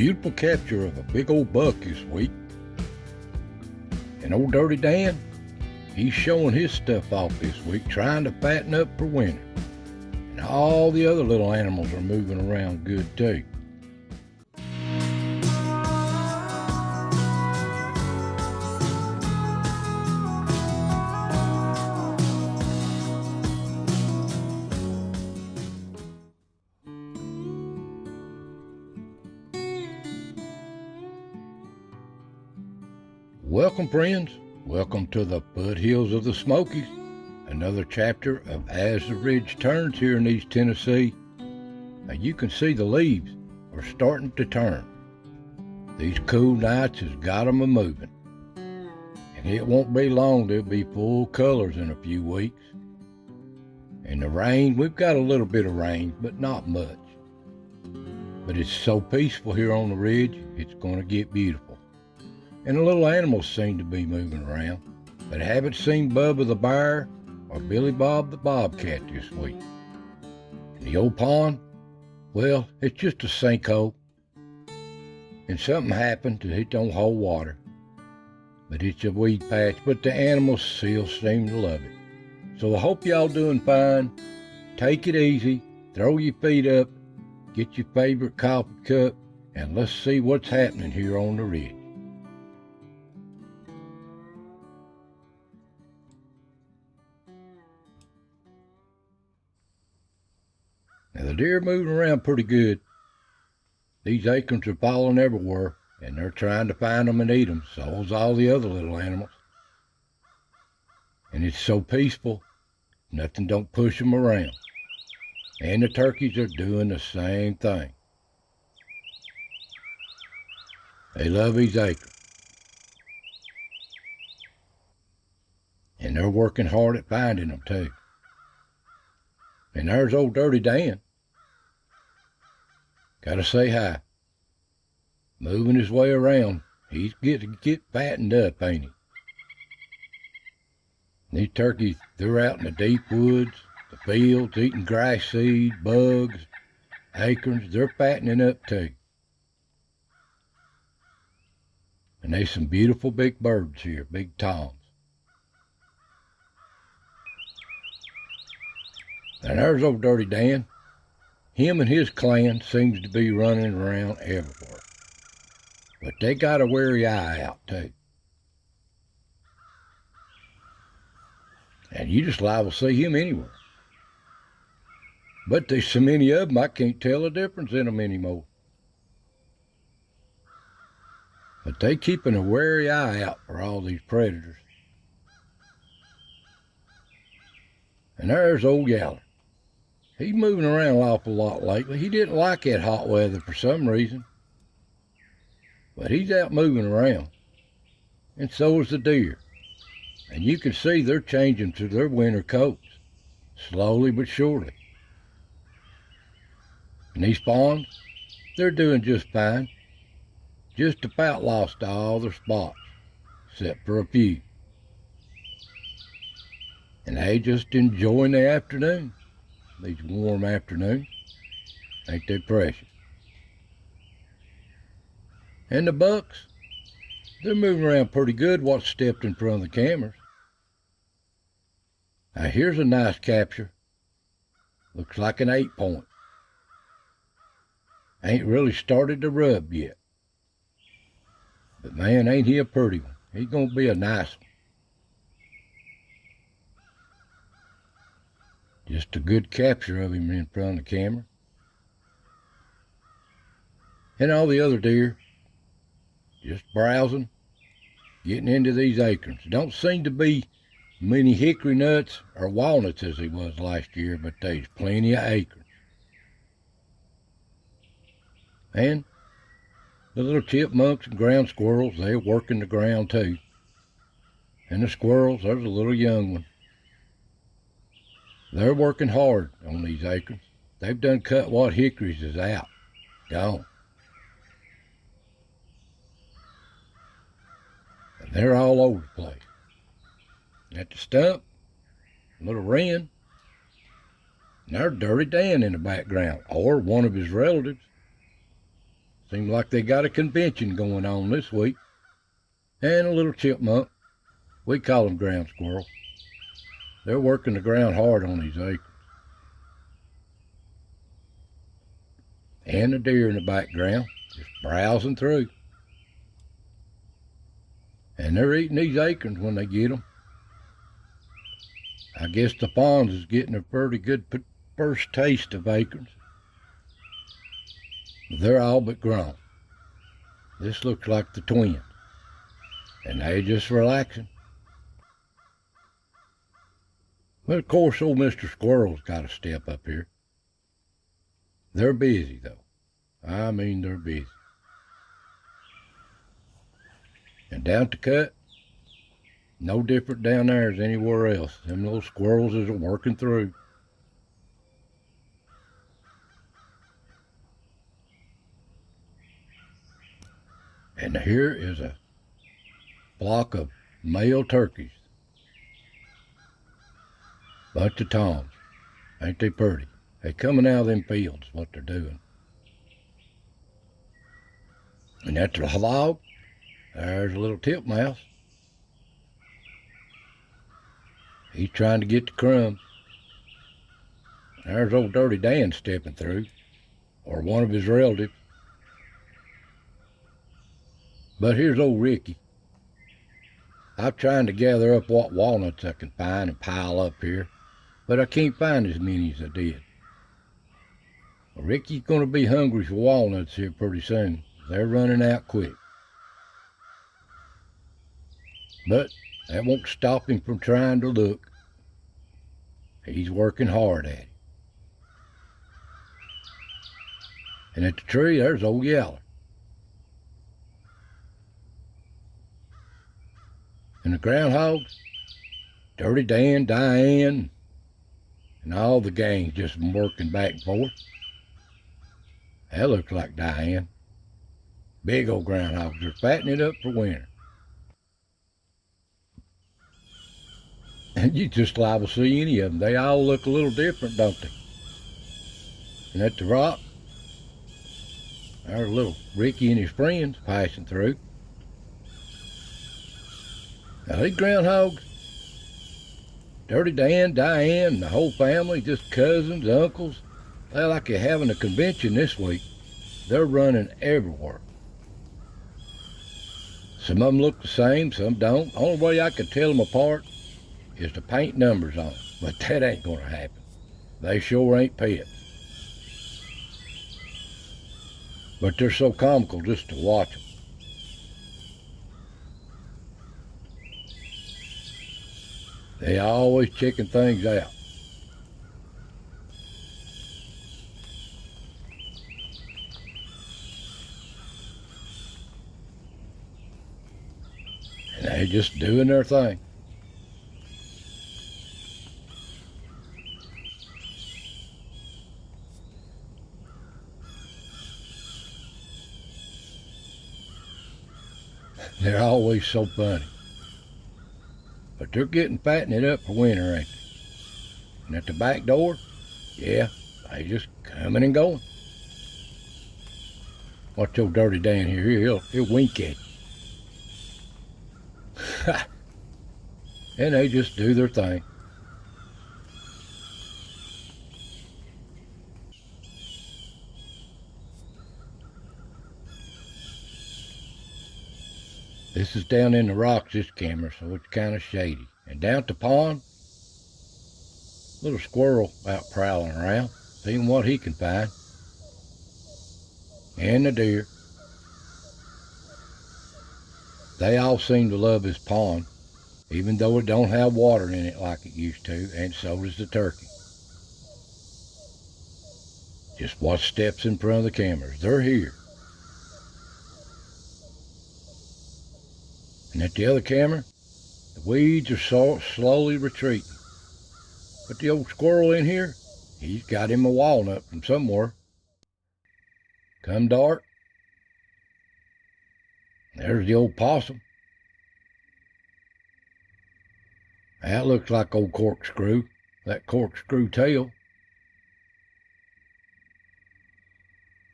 beautiful capture of a big old buck this week. And old Dirty Dan, he's showing his stuff off this week, trying to fatten up for winter. And all the other little animals are moving around good too. Welcome, friends. Welcome to the Foothills of the Smokies, another chapter of As the Ridge Turns here in East Tennessee. Now you can see the leaves are starting to turn. These cool nights has got them a-moving. And it won't be long, they'll be full colors in a few weeks. And the rain, we've got a little bit of rain, but not much. But it's so peaceful here on the ridge, it's going to get beautiful. And the little animals seem to be moving around, but I haven't seen Bubba the bear or Billy Bob the bobcat this week. And the old pond, well, it's just a sinkhole. And something happened that it don't hold water. But it's a weed patch, but the animals still seem to love it. So I hope y'all doing fine. Take it easy, throw your feet up, get your favorite coffee cup, and let's see what's happening here on the ridge. Now the deer are moving around pretty good. These acorns are falling everywhere, and they're trying to find them and eat them, so is all the other little animals. And it's so peaceful, nothing don't push them around. And the turkeys are doing the same thing. They love these acorns. And they're working hard at finding them too. And there's old Dirty Dan. Gotta say hi. Moving his way around. He's getting fattened up, ain't he? These turkeys, they're out in the deep woods, the fields, eating grass seed, bugs, acorns. They're fattening up too. And there's some beautiful big birds here, big toms. And there's old Dirty Dan. Him and his clan seems to be running around everywhere. But they got a wary eye out too. And you just liable to see him anywhere. But there's so many of them, I can't tell the difference in them anymore. But they keeping a wary eye out for all these predators. And there's old Yaller. He's moving around an awful lot lately. He didn't like that hot weather for some reason. But he's out moving around. And so is the deer. And you can see they're changing to their winter coats. Slowly but surely. And these fawns, they're doing just fine. Just about lost all their spots. Except for a few. And they just enjoying the afternoon. These warm afternoons. Ain't they precious? And the bucks, they're moving around pretty good what's stepped in front of the cameras. Now here's a nice capture. Looks like an 8-point. Ain't really started to rub yet. But man, ain't he a pretty one. He's gonna be a nice one. Just a good capture of him in front of the camera. And all the other deer, just browsing, getting into these acorns. Don't seem to be many hickory nuts or walnuts as there was last year, but there's plenty of acorns. And the little chipmunks and ground squirrels, they're working the ground too. And the squirrels, there's a little young one. They're working hard on these acorns. They've done cut what hickories is out. Gone. And they're all over the place. At the stump, a little wren. And there's Dirty Dan in the background, or one of his relatives. Seems like they got a convention going on this week. And a little chipmunk. We call them ground squirrels. They're working the ground hard on these acres. And the deer in the background, just browsing through. And they're eating these acorns when they get them. I guess the fawns is getting a pretty good first taste of acorns. They're all but grown. This looks like the twins. And they're just relaxing. But of course, old Mr. Squirrel's got to step up here. They're busy, though. I mean, they're busy. And down at the cut, no different down there as anywhere else. Them little squirrels is working through. And here is a flock of male turkeys. Bunch of toms. Ain't they pretty? They coming out of them fields, what they're doing. And at the log, there's a little titmouse. He's trying to get the crumbs. There's old Dirty Dan stepping through, or one of his relatives. But here's old Ricky. I'm trying to gather up what walnuts I can find and pile up here, but I can't find as many as I did. Well, Ricky's going to be hungry for walnuts here pretty soon. They're running out quick. But that won't stop him from trying to look. He's working hard at it. And at the tree, there's old Yeller. And the groundhogs, Dirty Dan, Diane, and all the gangs just working back and forth. That looks like Diane. Big old groundhogs are fattening it up for winter. And you just liable to see any of them. They all look a little different, don't they? And at the rock, there's little Ricky and his friends passing through. Now these groundhogs, Dirty Dan, Diane, and the whole family, just cousins, uncles, they're like they're having a convention this week. They're running everywhere. Some of them look the same, some don't. Only way I could tell them apart is to paint numbers on them, but that ain't gonna happen. They sure ain't pets. But they're so comical just to watch them. They always checking things out. And they're just doing their thing. They're always so funny. But they're getting fattening up for winter, ain't they? And at the back door, yeah, they just coming and going. Watch old Dirty Dan here, he'll wink at you. And they just do their thing. This is down in the rocks, this camera, so it's kind of shady. And down at the pond, little squirrel out prowling around, seeing what he can find. And the deer. They all seem to love this pond, even though it don't have water in it like it used to, and so does the turkey. Just watch steps in front of the cameras. They're here. And at the other camera, the weeds are slowly retreating. But the old squirrel in here, he's got him a walnut from somewhere. Come dark, there's the old possum. That looks like old Corkscrew, that corkscrew tail.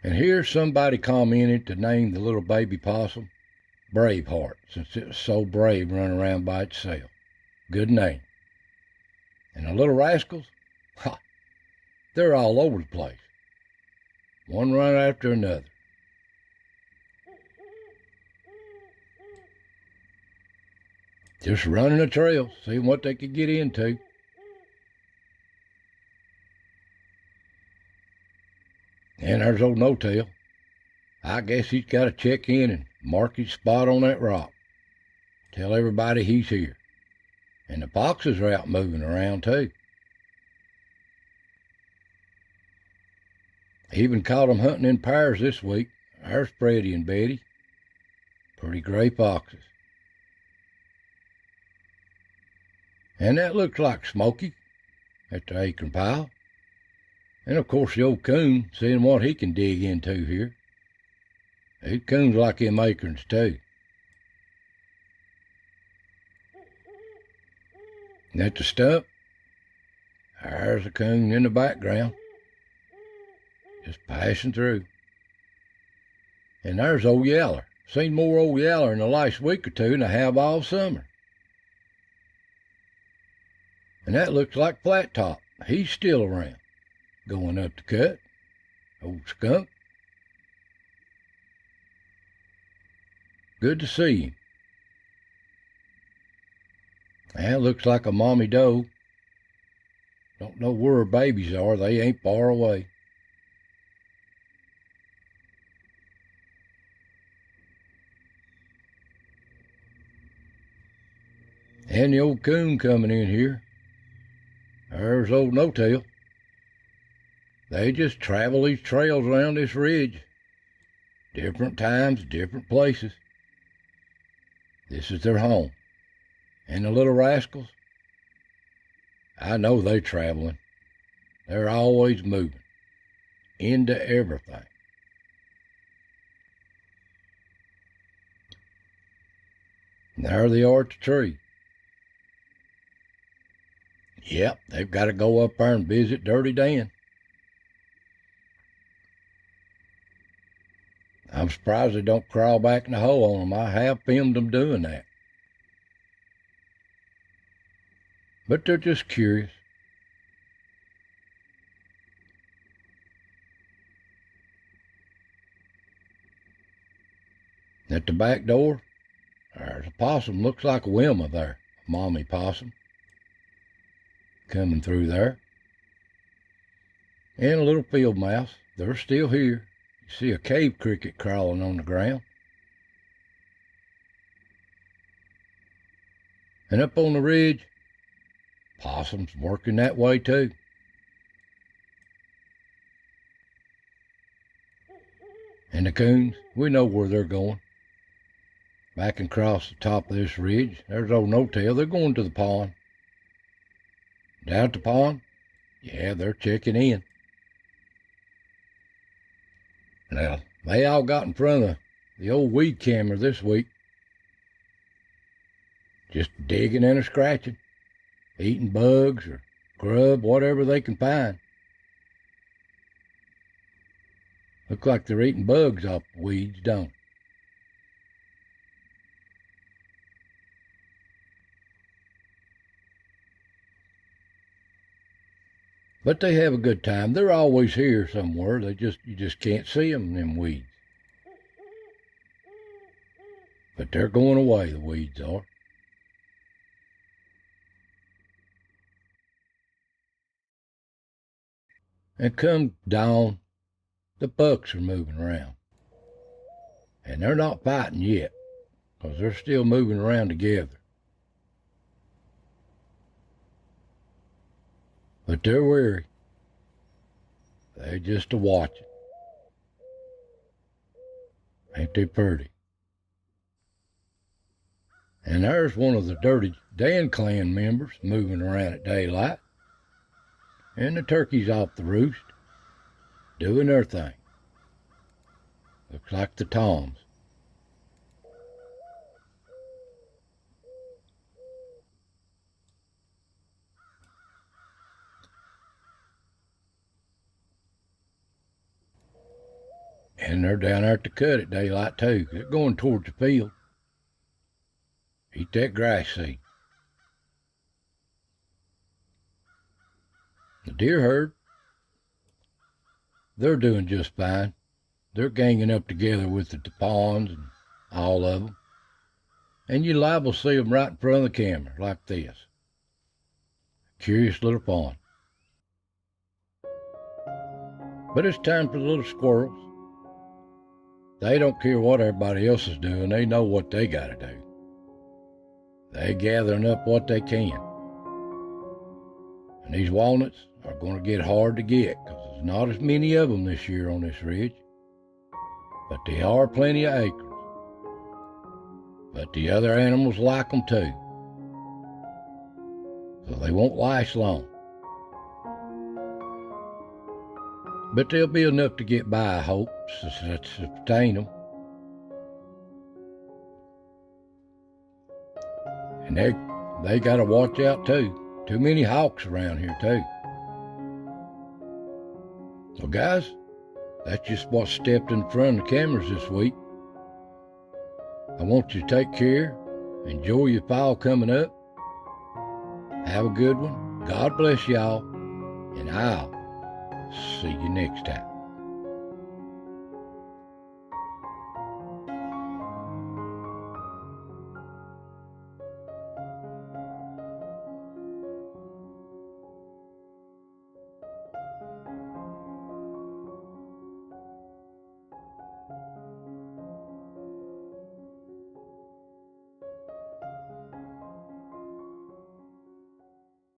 And here somebody commented to name the little baby possum Braveheart, since it was so brave running around by itself. Good name. And the little rascals, ha, they're all over the place. One run after another. Just running a trail, seeing what they could get into. And there's old No-Tail. I guess he's got to check in and mark his spot on that rock. Tell everybody he's here. And the foxes are out moving around too. Even caught them hunting in pairs this week. There's Freddie and Betty. Pretty gray foxes. And that looks like Smoky at the acorn pile. And of course the old coon, seeing what he can dig into here. These coons like them acorns too. And at the stump, there's a coon in the background, just passing through. And there's old Yeller. Seen more old Yeller in the last week or two than I have all summer. And that looks like Flat Top. He's still around, going up the cut. Old skunk. Good to see him. That looks like a mommy doe. Don't know where her babies are. They ain't far away. And the old coon coming in here. There's old No-Tail. They just travel these trails around this ridge. Different times, different places. This is their home. And the little rascals, I know they're traveling. They're always moving into everything. And there they are at the tree. Yep, they've got to go up there and visit Dirty Dan. I'm surprised they don't crawl back in the hole on them. I have filmed them doing that. But they're just curious. At the back door, there's a possum. Looks like Wilma there, a mommy possum. Coming through there. And a little field mouse. They're still here. You see a cave cricket crawling on the ground. And up on the ridge, possums working that way too. And the coons, we know where they're going. Back and across the top of this ridge, there's old No-Tail. They're going to the pond. Down at the pond, yeah, they're checking in. Now, they all got in front of the old weed camera this week. Just digging and scratching, eating bugs or grub, whatever they can find. Look like they're eating bugs off the weeds, don't they? But they have a good time. They're always here somewhere. You just can't see them in them weeds. But they're going away, the weeds are. And come dawn, the bucks are moving around. And they're not fighting yet, because they're still moving around together. But they're weary. They're just a watching. Ain't they pretty? And there's one of the Dirty Dan clan members moving around at daylight. And the turkeys off the roost, doing their thing. Looks like the toms. they're down there to cut at daylight too, 'cause they're going towards the field. Eat that grass seed. The deer herd, they're doing just fine. They're ganging up together with the ponds and all of them. And you're liable to see them right in front of the camera, like this. Curious little pond. But it's time for the little squirrels. They don't care what everybody else is doing. They know what they gotta do. They gathering up what they can. And these walnuts are going to get hard to get, because there's not as many of them this year on this ridge. But there are plenty of acorns. But the other animals like them too. So they won't last long. But there'll be enough to get by, I hope, to sustain them. And they got to watch out too. Too many hawks around here too. So guys, that's just what stepped in front of the cameras this week. I want you to take care. Enjoy your fall coming up. Have a good one. God bless y'all. And I'll see you next time.